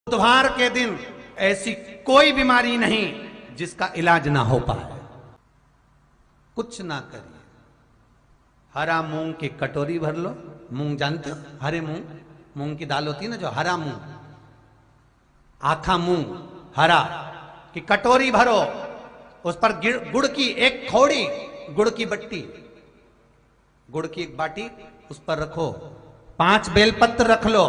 बुधवार के दिन ऐसी कोई बीमारी नहीं जिसका इलाज ना हो पाए। कुछ ना करिए, हरा मूंग की कटोरी भर लो। मूंग जानते हो, हरे मूंग, मूंग की दाल होती है ना, जो हरा मूंग, आखा मूंग हरा की कटोरी भरो, उस पर गुड़ की एक खौड़ी, गुड़ की बट्टी, गुड़ की एक बाटी उस पर रखो, 5 बेलपत्र रख लो।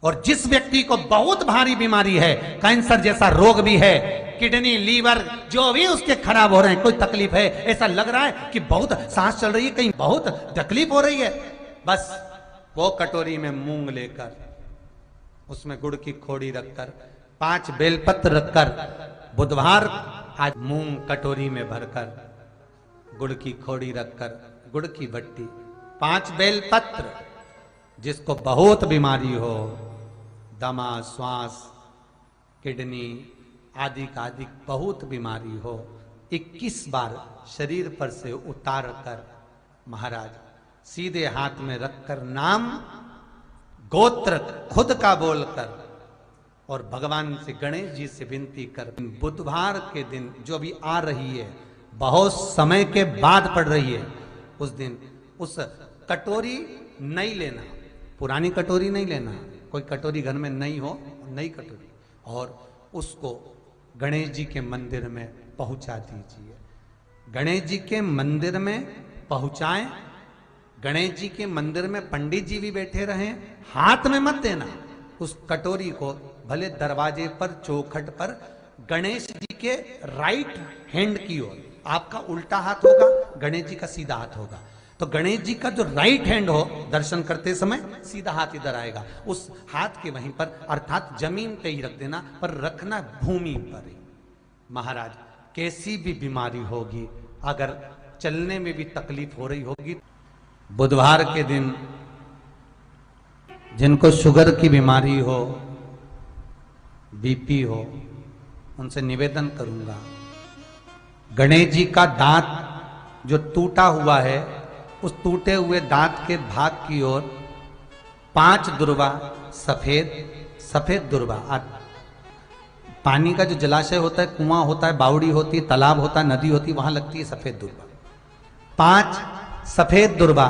और जिस व्यक्ति को बहुत भारी बीमारी है, कैंसर जैसा रोग भी है, किडनी लीवर जो भी उसके खराब हो रहे हैं, कोई तकलीफ है, ऐसा लग रहा है कि बहुत सांस चल रही है, कहीं बहुत तकलीफ हो रही है, बस वो कटोरी में मूंग लेकर, उसमें गुड़ की खोड़ी रखकर, 5 बेलपत्र रखकर, बुधवार आज मूंग कटोरी में भरकर, गुड़ की खोड़ी रखकर, गुड़ की बट्टी, 5 बेलपत्र, जिसको बहुत बीमारी हो, दमा, श्वास, किडनी आदि का आदि बहुत बीमारी हो, 21 बार शरीर पर से उतार कर महाराज सीधे हाथ में रखकर नाम गोत्र खुद का बोलकर और भगवान से, गणेश जी से विनती कर, बुधवार के दिन जो भी आ रही है, बहुत समय के बाद पड़ रही है, उस दिन उस कटोरी नहीं लेना, पुरानी कटोरी नहीं लेना, कोई कटोरी घर में नहीं हो, नई कटोरी, और उसको गणेश जी के मंदिर में पहुंचा दीजिए। गणेश जी के मंदिर में पहुंचाएं, गणेश जी के मंदिर में पंडित जी भी बैठे रहें, हाथ में मत देना उस कटोरी को, भले दरवाजे पर, चौखट पर, गणेश जी के राइट हैंड की ओर, आपका उल्टा हाथ होगा, गणेश जी का सीधा हाथ होगा, तो गणेश जी का जो राइट हैंड हो, दर्शन करते समय सीधा हाथ इधर आएगा, उस हाथ के वहीं पर, अर्थात जमीन पे ही रख देना, पर रखना भूमि पर ही। महाराज कैसी भी बीमारी होगी, अगर चलने में भी तकलीफ हो रही होगी, बुधवार के दिन जिनको शुगर की बीमारी हो, बीपी हो, उनसे निवेदन करूंगा, गणेश जी का दांत जो टूटा हुआ है, उस टूटे हुए दांत के भाग की ओर 5 दुर्वा, सफेद दुर्वा, पानी का जो जलाशय होता है, कुआं होता है, बावड़ी होती है, तालाब होता है, नदी होती है, वहां लगती है सफेद दुर्वा, 5 सफेद दुर्वा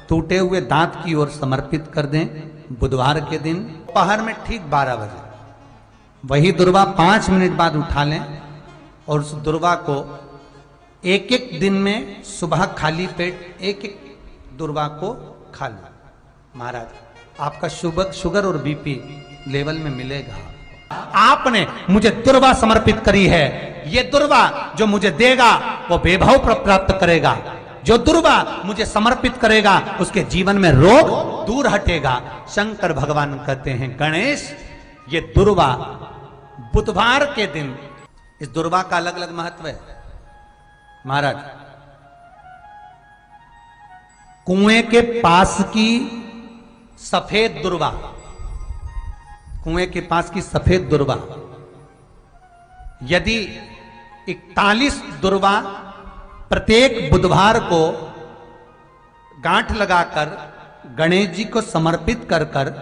टूटे हुए दांत की ओर समर्पित कर दें। बुधवार के दिन दोपहर में ठीक 12 बजे वही दुर्वा 5 मिनट बाद उठा लें और उस दुर्वा को एक दिन में सुबह खाली पेट एक दुर्वा को खा लो। महाराज आपका शुगर और बीपी लेवल में मिलेगा। आपने मुझे दुर्वा समर्पित करी है, ये दुर्वा जो मुझे देगा वो वैभव प्राप्त करेगा, जो दुर्वा मुझे समर्पित करेगा उसके जीवन में रोग दूर हटेगा। शंकर भगवान कहते हैं, गणेश ये दुर्वा बुधवार के दिन, इस दुर्वा का अलग अलग महत्व है। महाराज कुएं के पास की सफेद दुर्वा, कुएं के पास की सफेद दुर्वा, यदि 41 दुर्वा प्रत्येक बुधवार को गांठ लगाकर गणेश जी को समर्पित कर कर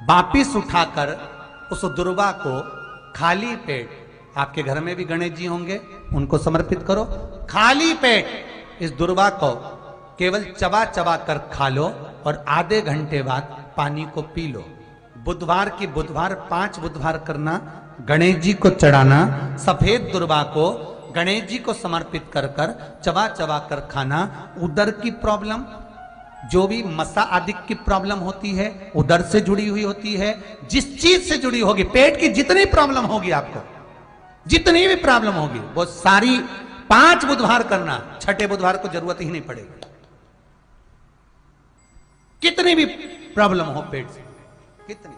वापिस उठाकर उस दुर्वा को खाली पेट, आपके घर में भी गणेश जी होंगे, उनको समर्पित करो, खाली पेट इस दुर्वा को केवल चबा चबा कर खा लो और आधे घंटे बाद पानी को पी लो। बुधवार की बुधवार 5 बुधवार करना, गणेश जी को चढ़ाना, सफेद दुर्वा को गणेश जी को समर्पित कर कर चबा चबा कर खाना। उदर की प्रॉब्लम, जो भी मसा आदि की प्रॉब्लम होती है, उदर से जुड़ी हुई होती है, जिस चीज से जुड़ी होगी, पेट की जितनी प्रॉब्लम होगी, आपको जितनी भी प्रॉब्लम होगी, वो सारी 5 बुधवार करना, 6ठे बुधवार को जरूरत ही नहीं पड़ेगी। कितनी भी प्रॉब्लम हो पेट से, कितनी,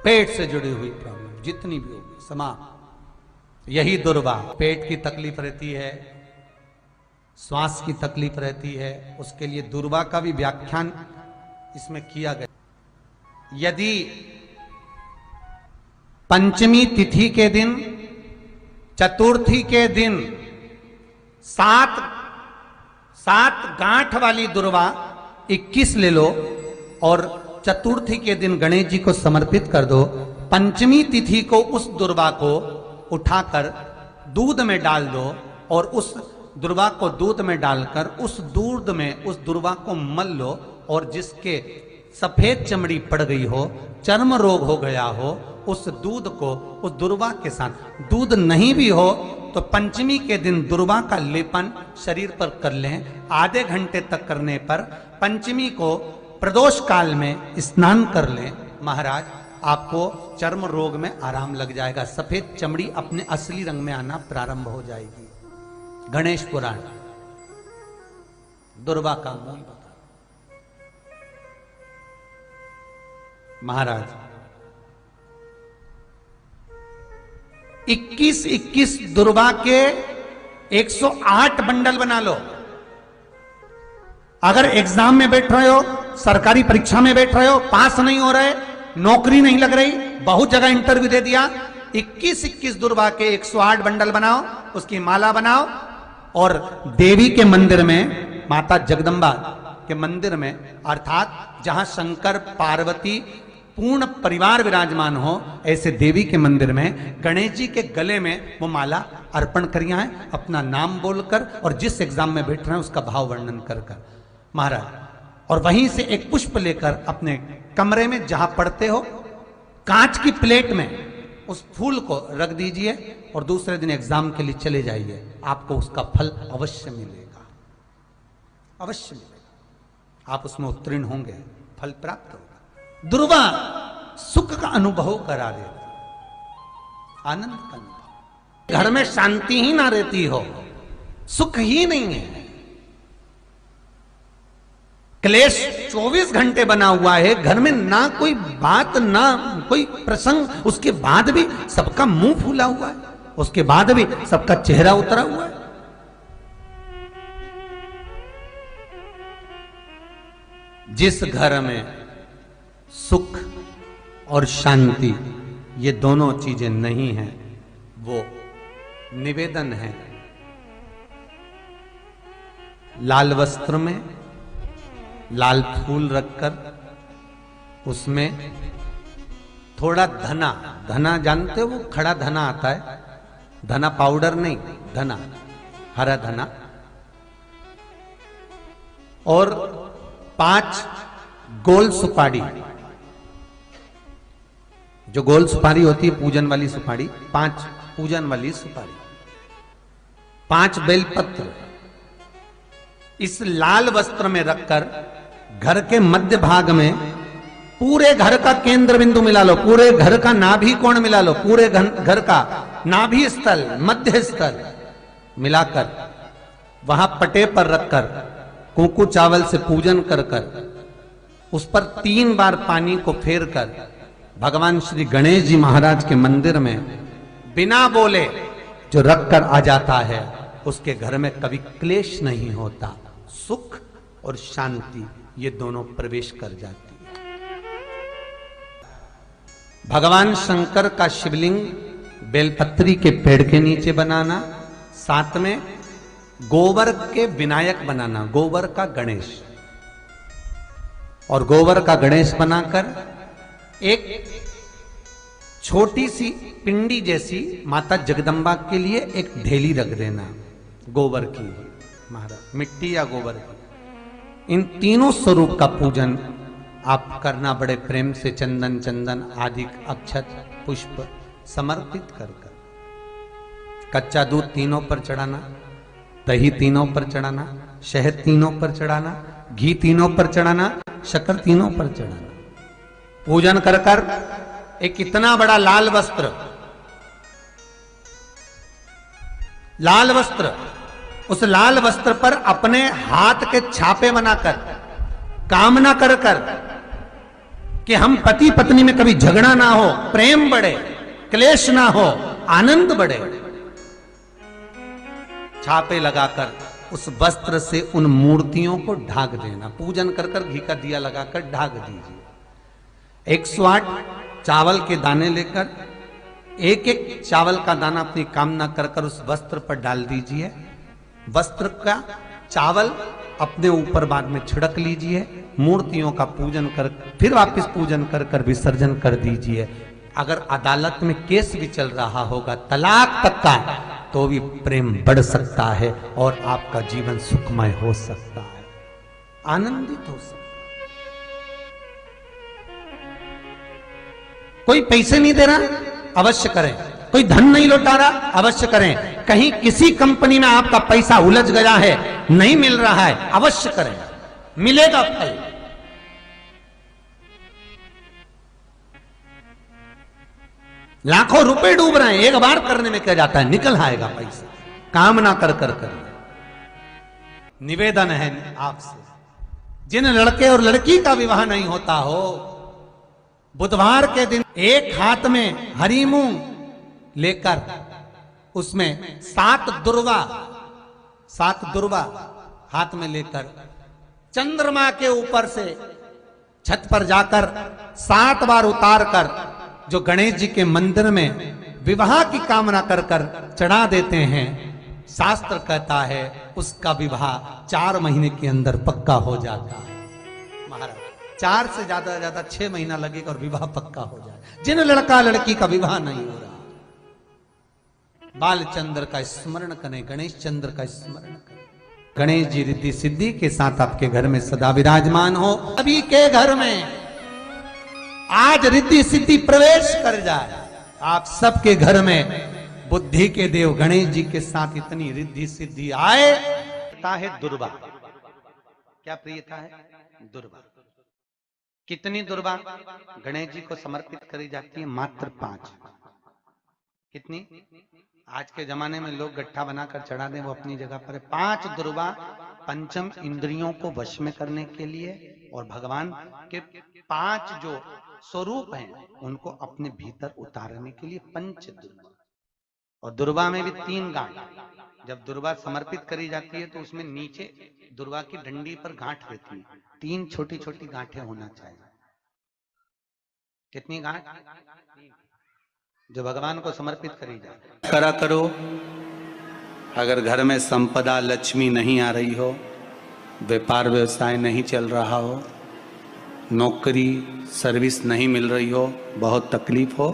पेट से जुड़ी हुई प्रॉब्लम जितनी भी होगी समाप्त। यही दुर्वा, पेट की तकलीफ रहती है, श्वास की तकलीफ रहती है, उसके लिए दुर्वा का भी व्याख्यान इसमें किया गया। यदि पंचमी तिथि के दिन, चतुर्थी के दिन 7 7 गांठ वाली दुर्वा 21 ले लो और चतुर्थी के दिन गणेश जी को समर्पित कर दो। पंचमी तिथि को उस दुर्वा को उठाकर दूध में डाल दो और उस दुर्वा को दूध में डालकर उस दूध में उस दुर्वा को मल लो, और जिसके सफेद चमड़ी पड़ गई हो, चर्म रोग हो गया हो, उस दूध को उस दुर्वा के साथ, दूध नहीं भी हो तो पंचमी के दिन दुर्वा का लेपन शरीर पर कर लें। आधे घंटे तक करने पर पंचमी को प्रदोष काल में स्नान कर लें। महाराज आपको चर्म रोग में आराम लग जाएगा, सफेद चमड़ी अपने असली रंग में आना प्रारंभ हो जाएगी। गणेश पुराण दुर्वा का मूल बता। महाराज 21 दुर्वा के 108 बंडल बना लो। अगर एग्जाम में बैठ रहे हो, सरकारी परीक्षा में बैठ रहे हो, पास नहीं हो रहे, नौकरी नहीं लग रही, बहुत जगह इंटरव्यू दे दिया, 21 दुर्वा के 108 बंडल बनाओ, उसकी माला बनाओ और देवी के मंदिर में, माता जगदम्बा के मंदिर में, अर्थात जहां शंकर पार्वती पूर्ण परिवार विराजमान हो, ऐसे देवी के मंदिर में गणेश जी के गले में वो माला अर्पण करिया है, अपना नाम बोलकर और जिस एग्जाम में बैठ रहे हैं उसका भाव वर्णन कर महाराज, और वहीं से एक पुष्प लेकर अपने कमरे में जहां पढ़ते हो कांच की प्लेट में उस फूल को रख दीजिए और दूसरे दिन एग्जाम के लिए चले जाइए। आपको उसका फल अवश्य मिलेगा, अवश्य मिलेगा, आप उसमें उत्तीर्ण होंगे, फल प्राप्त होगा। दुर्वा सुख का अनुभव करा देता, आनंद का अनुभव। घर में शांति ही ना रहती हो, सुख ही नहीं है, क्लेश 24 घंटे बना हुआ है घर में, ना कोई बात ना कोई प्रसंग, उसके बाद भी सबका मुंह फूला हुआ है, उसके बाद भी सबका चेहरा उतरा हुआ है। जिस घर में सुख और शांति ये दोनों चीजें नहीं हैं, वो निवेदन है लाल वस्त्र में लाल फूल रखकर उसमें थोड़ा धना, धना जानते हो वो खड़ा धना आता है, धना पाउडर नहीं, धना, हरा धना, और 5 गोल सुपारी, जो गोल सुपारी होती है पूजन वाली सुपारी, 5 पूजन वाली सुपारी, 5 बेलपत्र इस लाल वस्त्र में रखकर घर के मध्य भाग में पूरे घर का केंद्र बिंदु मिला लो, पूरे घर का नाभि कोण मिला लो, पूरे घर का नाभि स्थल, मध्य स्थल मिलाकर वहां पटे पर रखकर कुंकू चावल से पूजन कर उस पर 3 बार पानी को फेर कर भगवान श्री गणेश जी महाराज के मंदिर में बिना बोले जो रखकर आ जाता है, उसके घर में कभी क्लेश नहीं होता, सुख और शांति ये दोनों प्रवेश कर जाती है। भगवान शंकर का शिवलिंग बेलपत्री के पेड़ के नीचे बनाना, साथ में गोबर के विनायक बनाना, गोबर का गणेश, और गोबर का गणेश बनाकर एक छोटी सी पिंडी जैसी माता जगदम्बा के लिए एक ढेली रख देना गोबर की, महाराज मिट्टी या गोबर की। इन तीनों स्वरूप का पूजन आप करना बड़े प्रेम से, चंदन चंदन आदि अक्षत पुष्प समर्पित कर कच्चा दूध तीनों पर चढ़ाना, दही तीनों पर चढ़ाना, शहद तीनों पर चढ़ाना, घी तीनों पर चढ़ाना, शक्कर तीनों पर चढ़ाना। पूजन कर कर एक इतना बड़ा लाल वस्त्र, लाल वस्त्र, उस लाल वस्त्र पर अपने हाथ के छापे बनाकर कामना कर कर कि हम पति पत्नी में कभी झगड़ा ना हो, प्रेम बढ़े, क्लेश ना हो, आनंद बढ़े, छापे लगाकर उस वस्त्र से उन मूर्तियों को ढाक देना। पूजन कर कर घी का दिया लगाकर ढाक दीजिए। 108 चावल के दाने लेकर एक एक चावल का दाना अपनी कामना कर कर उस वस्त्र पर डाल दीजिए। वस्त्र का चावल अपने ऊपर बाद में छिड़क लीजिए, मूर्तियों का पूजन कर फिर वापस पूजन कर कर विसर्जन कर दीजिए। अगर अदालत में केस भी चल रहा होगा तलाक तक का, तो भी प्रेम बढ़ सकता है और आपका जीवन सुखमय हो सकता है, आनंदित हो सकता है। कोई पैसे नहीं दे रहा, अवश्य करें। कोई धन नहीं लौटा रहा, अवश्य करें। कहीं किसी कंपनी में आपका पैसा उलझ गया है, नहीं मिल रहा है, अवश्य करें, मिलेगा फल। लाखों रुपए डूब रहे हैं, एक बार करने में क्या जाता है, निकल आएगा पैसा। काम ना कर कर कर। निवेदन है आपसे, जिन लड़के और लड़की का विवाह नहीं होता हो, बुधवार के दिन एक हाथ में हरी मूंग लेकर उसमें 7 दुर्वा हाथ में लेकर चंद्रमा के ऊपर से छत पर जाकर 7 बार उतार कर जो गणेश जी के मंदिर में विवाह की कामना कर कर चढ़ा देते हैं, शास्त्र कहता है उसका विवाह 4 महीने के अंदर पक्का हो जाता है। महाराज 4 से ज्यादा 6 महीना लगेगा और विवाह पक्का हो जाए। जिन लड़का लड़की का विवाह नहीं हो रहा, बालचंद्र का स्मरण करें, गणेश चंद्र का स्मरण करें। गणेश जी रिद्धि सिद्धि के साथ आपके घर में सदा विराजमान हो। सभी के घर में आज रिद्धि सिद्धि प्रवेश कर जाए। आप सबके घर में बुद्धि के देव गणेश जी के साथ इतनी रिद्धि सिद्धि आए। है दुर्वा, क्या प्रियता है? दुर्वा। कितनी दुर्वा गणेश जी को समर्पित करी जाती है? मात्र 5। कितनी? आज के जमाने में लोग गट्ठा बनाकर चढ़ा दें, वो अपनी जगह पर है। 5 दुर्वा पंचम इंद्रियों को वश में करने के लिए और भगवान के 5 जो स्वरूप हैं उनको अपने भीतर उतारने के लिए 5 दुर्वा। और दुर्वा में भी 3 गांठ। जब दुर्वा समर्पित करी जाती है तो उसमें नीचे दुर्वा की डंडी पर गांठ रहती है, 3 छोटी छोटी गांठें होना चाहिए। कितनी गांठ? जो भगवान को समर्पित करी जाए। करा करो। अगर घर में संपदा लक्ष्मी नहीं आ रही हो, व्यापार व्यवसाय नहीं चल रहा हो, नौकरी सर्विस नहीं मिल रही हो, बहुत तकलीफ हो,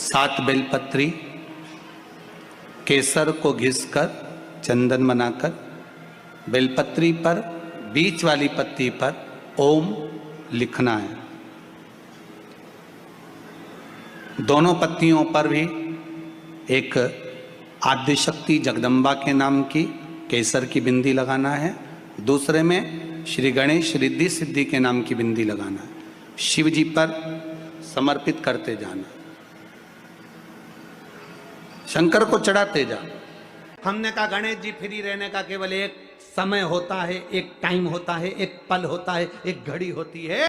7 बेलपत्री केसर को घिसकर चंदन बनाकर बेलपत्री पर बीच वाली पत्ती पर ओम लिखना है। दोनों पत्तियों पर भी एक आद्यशक्ति जगदम्बा के नाम की केसर की बिंदी लगाना है, दूसरे में श्री गणेश रिद्धि सिद्धि के नाम की बिंदी लगाना है। शिव जी पर समर्पित करते जाना, शंकर को चढ़ाते जा। हमने कहा गणेश जी फ्री रहने का केवल एक समय होता है, एक टाइम होता है, एक पल होता है, एक घड़ी होती है।